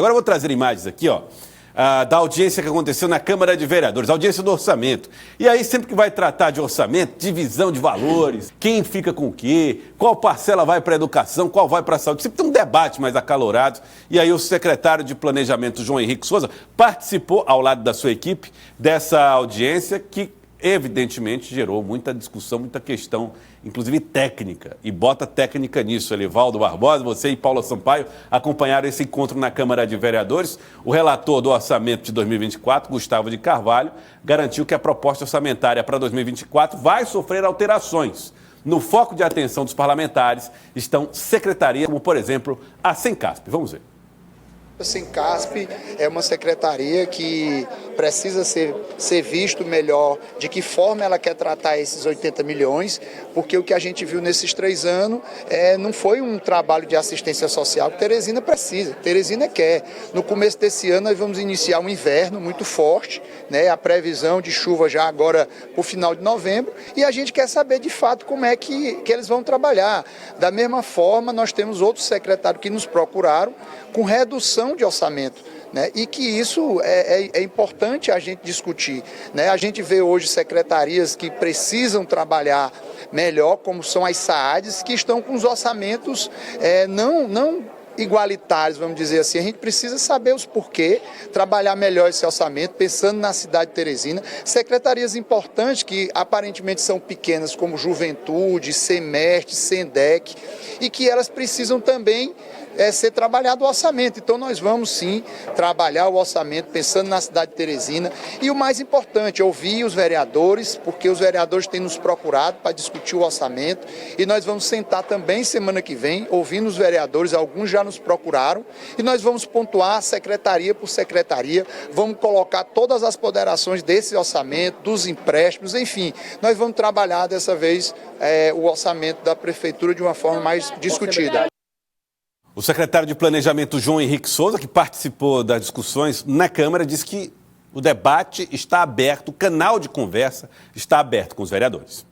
Agora eu vou trazer imagens aqui, ó, da audiência que aconteceu na Câmara de Vereadores, audiência do orçamento. E aí, sempre que vai tratar de orçamento, divisão de valores, quem fica com o quê, qual parcela vai para a educação, qual vai para a saúde, sempre tem um debate mais acalorado. E aí o secretário de Planejamento, João Henrique Souza, participou, ao lado da sua equipe, dessa audiência que evidentemente gerou muita discussão, muita questão, inclusive técnica, e bota técnica nisso. Elivaldo Barbosa, você e Paula Sampaio acompanharam esse encontro na Câmara de Vereadores. O relator do orçamento de 2024, Gustavo de Carvalho, garantiu que a proposta orçamentária para 2024 vai sofrer alterações. No foco de atenção dos parlamentares estão secretarias como, por exemplo, a Sencasp. Vamos ver. A Sencasp é uma secretaria que precisa ser visto melhor de que forma ela quer tratar esses 80 milhões, porque o que a gente viu nesses 3 anos não foi um trabalho de assistência social que Teresina precisa, Teresina quer. No começo desse ano nós vamos iniciar um inverno muito forte, né? A previsão de chuva já agora para o final de novembro, e a gente quer saber de fato como é que eles vão trabalhar. Da mesma forma, nós temos outros secretários que nos procuraram com redução de orçamento, né? E que isso é importante a gente discutir, né? A gente vê hoje secretarias que precisam trabalhar melhor, como são as SAADs, que estão com os orçamentos não igualitários, vamos dizer assim. A gente precisa saber os porquê, trabalhar melhor esse orçamento, pensando na cidade de Teresina. Secretarias importantes que aparentemente são pequenas, como Juventude, Semestre, Sendec, e que elas precisam também ser trabalhado o orçamento. Então nós vamos sim trabalhar o orçamento pensando na cidade de Teresina, e o mais importante, ouvir os vereadores, porque os vereadores têm nos procurado para discutir o orçamento, e nós vamos sentar também semana que vem, ouvindo os vereadores, alguns já nos procuraram, e nós vamos pontuar secretaria por secretaria, vamos colocar todas as ponderações desse orçamento, dos empréstimos, enfim, nós vamos trabalhar dessa vez o orçamento da prefeitura de uma forma mais discutida. O secretário de Planejamento, João Henrique Souza, que participou das discussões na Câmara, disse que o debate está aberto, o canal de conversa está aberto com os vereadores.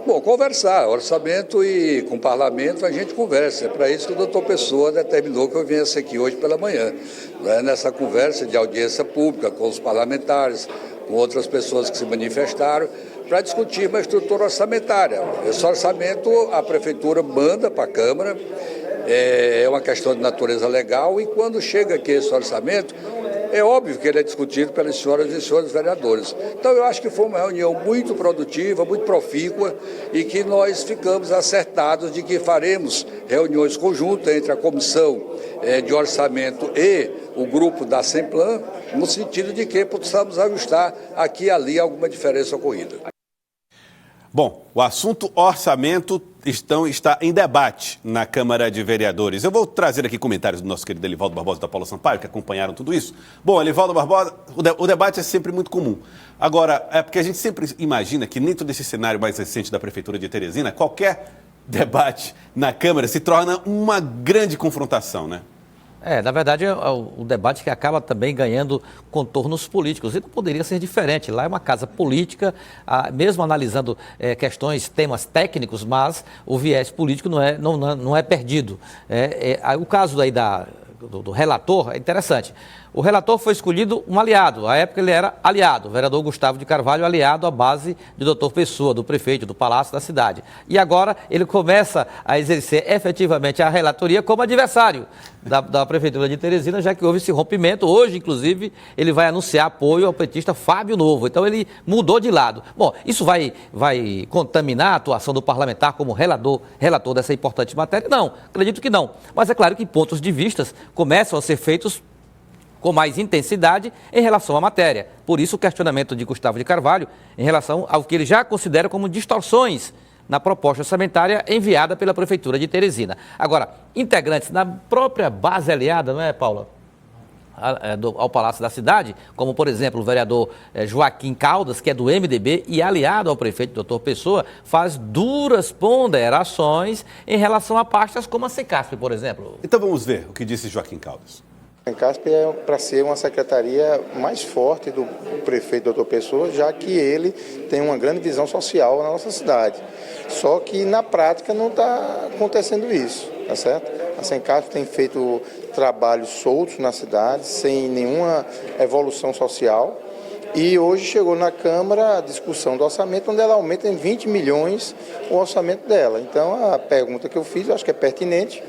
Bom, conversar, orçamento e com o parlamento a gente conversa. É para isso que o doutor Pessoa determinou que eu viesse aqui hoje pela manhã, né? Nessa conversa de audiência pública com os parlamentares, com outras pessoas que se manifestaram, para discutir uma estrutura orçamentária. Esse orçamento a prefeitura manda para a Câmara, é uma questão de natureza legal, e quando chega aqui esse orçamento, é óbvio que ele é discutido pelas senhoras e senhores vereadores. Então eu acho que foi uma reunião muito produtiva, muito profícua, e que nós ficamos acertados de que faremos reuniões conjuntas entre a comissão de orçamento e o grupo da Semplan, no sentido de que possamos ajustar aqui e ali alguma diferença ocorrida. Bom, o assunto orçamento está em debate na Câmara de Vereadores. Eu vou trazer aqui comentários do nosso querido Elivaldo Barbosa e da Paula Sampaio, que acompanharam tudo isso. Bom, Elivaldo Barbosa, o debate é sempre muito comum. Agora, é porque a gente sempre imagina que dentro desse cenário mais recente da Prefeitura de Teresina, qualquer debate na Câmara se torna uma grande confrontação, né? Na verdade, é o debate que acaba também ganhando contornos políticos. E não poderia ser diferente. Lá é uma casa política, mesmo analisando questões, temas técnicos, mas o viés político não é perdido. O caso aí do relator é interessante. O relator foi escolhido um aliado. À época ele era aliado, o vereador Gustavo de Carvalho, aliado à base do doutor Pessoa, do prefeito, do Palácio da Cidade. E agora ele começa a exercer efetivamente a relatoria como adversário da Prefeitura de Teresina, já que houve esse rompimento. Hoje, inclusive, ele vai anunciar apoio ao petista Fábio Novo. Então ele mudou de lado. Bom, isso vai contaminar a atuação do parlamentar como relator dessa importante matéria? Não, acredito que não. Mas é claro que pontos de vistas começam a ser feitos com mais intensidade em relação à matéria. Por isso o questionamento de Gustavo de Carvalho em relação ao que ele já considera como distorções na proposta orçamentária enviada pela Prefeitura de Teresina. Agora, integrantes na própria base aliada, não é, Paula? Ao Palácio da Cidade, como, por exemplo, o vereador Joaquim Caldas, que é do MDB e aliado ao prefeito Dr. Pessoa, faz duras ponderações em relação a pastas como a Sencasp, por exemplo. Então vamos ver o que disse Joaquim Caldas. A Sencasp é para ser uma secretaria mais forte do prefeito Dr. Pessoa, já que ele tem uma grande visão social na nossa cidade. Só que na prática não está acontecendo isso, tá certo? A Sencasp tem feito trabalhos soltos na cidade, sem nenhuma evolução social. E hoje chegou na Câmara a discussão do orçamento, onde ela aumenta em 20 milhões o orçamento dela. Então, a pergunta que eu fiz, eu acho que é pertinente,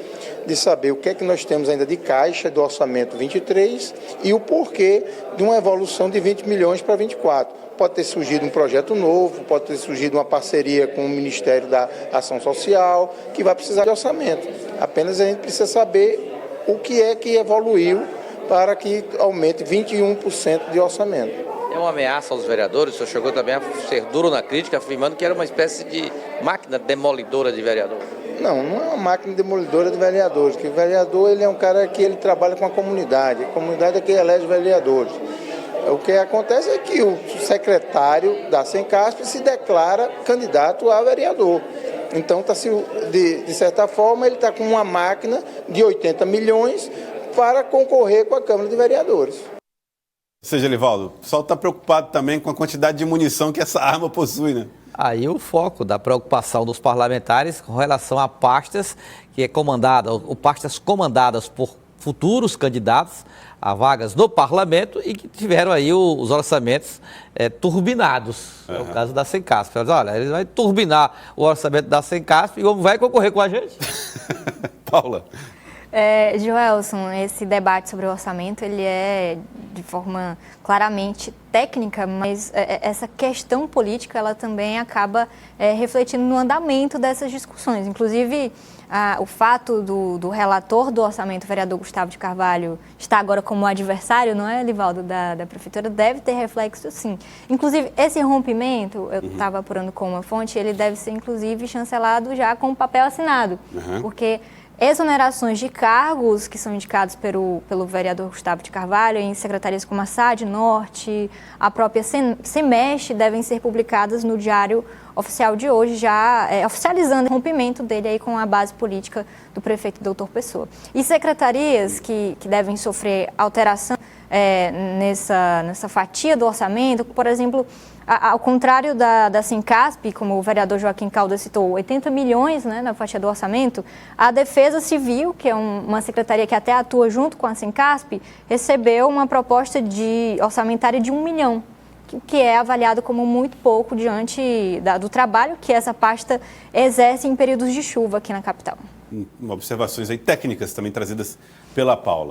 de saber o que é que nós temos ainda de caixa do orçamento 23 e o porquê de uma evolução de 20 milhões para 24. Pode ter surgido um projeto novo, pode ter surgido uma parceria com o Ministério da Ação Social, que vai precisar de orçamento. Apenas a gente precisa saber o que é que evoluiu para que aumente 21% de orçamento. É uma ameaça aos vereadores, o senhor chegou também a ser duro na crítica, afirmando que era uma espécie de máquina demolidora de vereador. Não, não é uma máquina demolidora de vereadores, porque o vereador ele é um cara que ele trabalha com a comunidade é que elege vereadores. O que acontece é que o secretário da Sencasp se declara candidato a vereador. Então, de certa forma, ele está com uma máquina de 80 milhões para concorrer com a Câmara de Vereadores. Ou seja, Elivaldo, o pessoal está preocupado também com a quantidade de munição que essa arma possui, né? Aí o foco da preocupação dos parlamentares com relação a pastas que é comandada, ou pastas comandadas por futuros candidatos a vagas no parlamento e que tiveram aí os orçamentos turbinados. É o caso da Sencasp. Olha, ele vai turbinar o orçamento da Sencasp e vai concorrer com a gente. Paula. Joelson, esse debate sobre o orçamento, ele é de forma claramente técnica, mas essa questão política, ela também acaba refletindo no andamento dessas discussões. Inclusive, o fato do relator do orçamento, o vereador Gustavo de Carvalho, estar agora como adversário, não é, Elivaldo, da Prefeitura, deve ter reflexo, sim. Inclusive, esse rompimento, eu estava apurando com uma fonte, ele deve ser, inclusive, chancelado já com papel assinado, porque exonerações de cargos que são indicados pelo vereador Gustavo de Carvalho em secretarias como a SAD Norte, a própria SEMEST, devem ser publicadas no Diário Oficial de hoje, já oficializando o rompimento dele aí com a base política do prefeito Doutor Pessoa. E secretarias que devem sofrer alteração nessa fatia do orçamento, por exemplo, ao contrário da Sencasp, como o vereador Joaquim Caldas citou, 80 milhões, né, na fatia do orçamento, a Defesa Civil, que é uma secretaria que até atua junto com a Sencasp, recebeu uma proposta orçamentária de 1 milhão, que é avaliado como muito pouco diante do trabalho que essa pasta exerce em períodos de chuva aqui na capital. Observações aí técnicas também trazidas pela Paula.